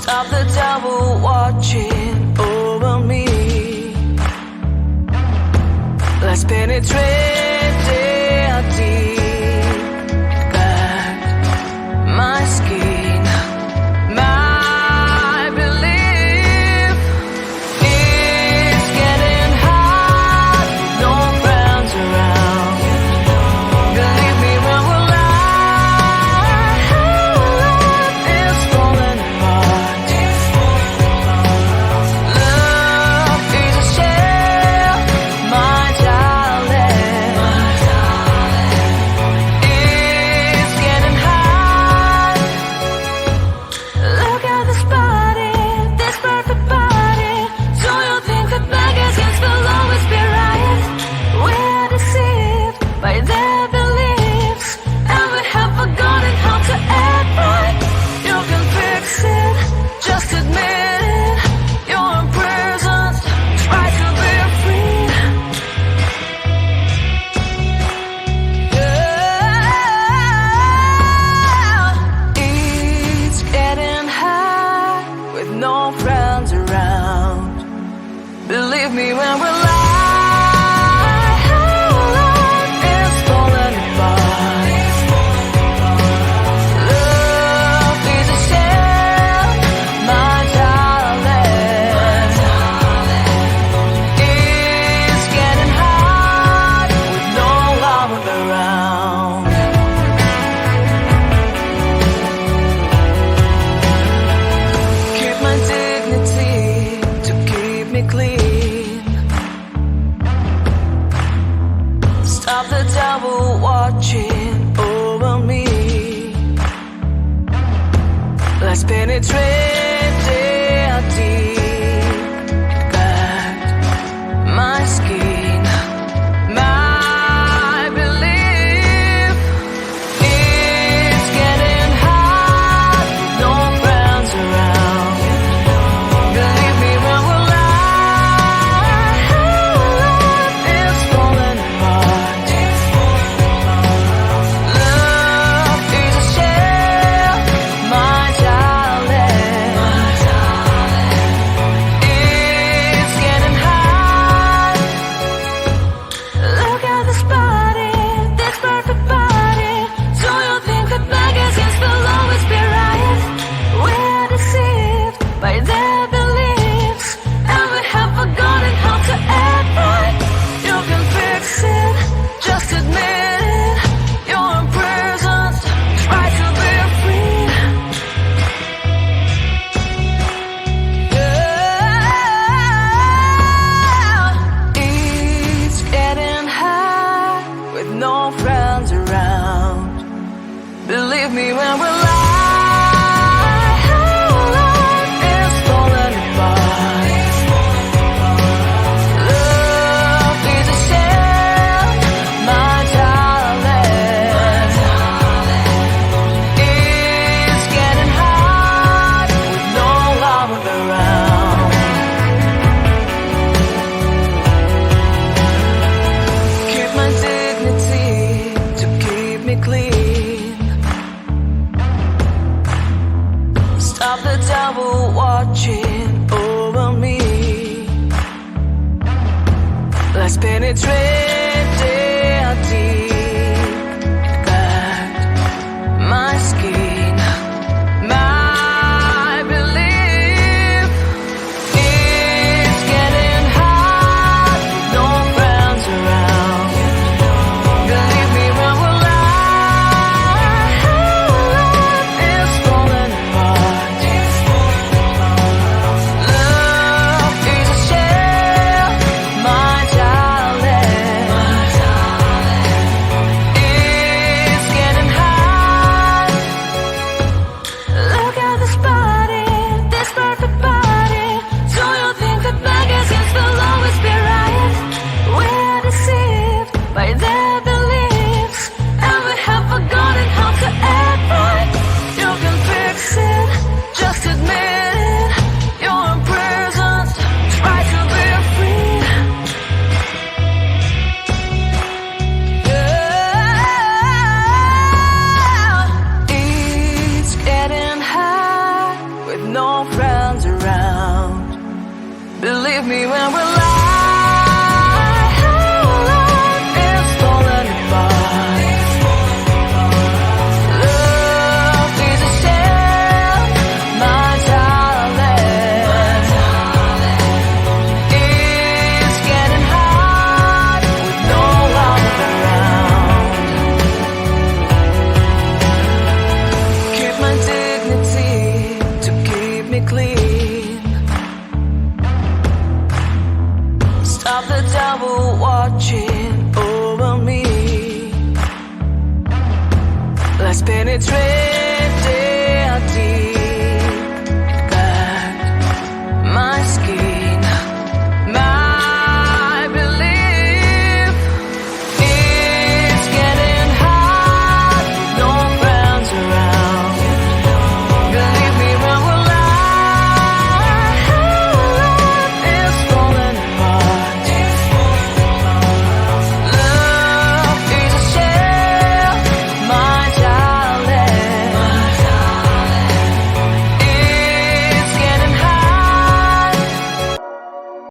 Stop the devil watching over me. Let's penetrate deep at my skin. My belief is getting hot, no friends around. Believe me when we're live is falling apart. Love is a shell, my darling. It's getting hot. Look at this body, this perfect body. Do you think that magazines will always be right? We're deceived by their beliefs, and we have forgotten how to act right. You can fix it, just admit it. You're in prison, try to be free. Yeah. It's getting hot with no friends around. Believe me when we're live is falling apart. Love is a shell, my darling. It's getting hot with no love around. Keep my dignity to keep me clean. Stop the devil watching over me. Let's penetrate deep at my skin. My belief is getting hot, no friends around. Believe me when we're live is falling apart. Love is a shell, my darling. It's getting hot. Look at this body, this perfect body. Do you think that magazines will always be right? We're deceived by their beliefs, and we have forgotten how to act right. You can fix it, just admit it. You're in prison, try to be free. Yeah. It's getting hot with no friends around. Believe me when we're live is falling apart. Love is a shell, my darling. It's getting hot with no love around. Keep my dignity to keep me clean. Stop the devil watching over me. Let's penetrate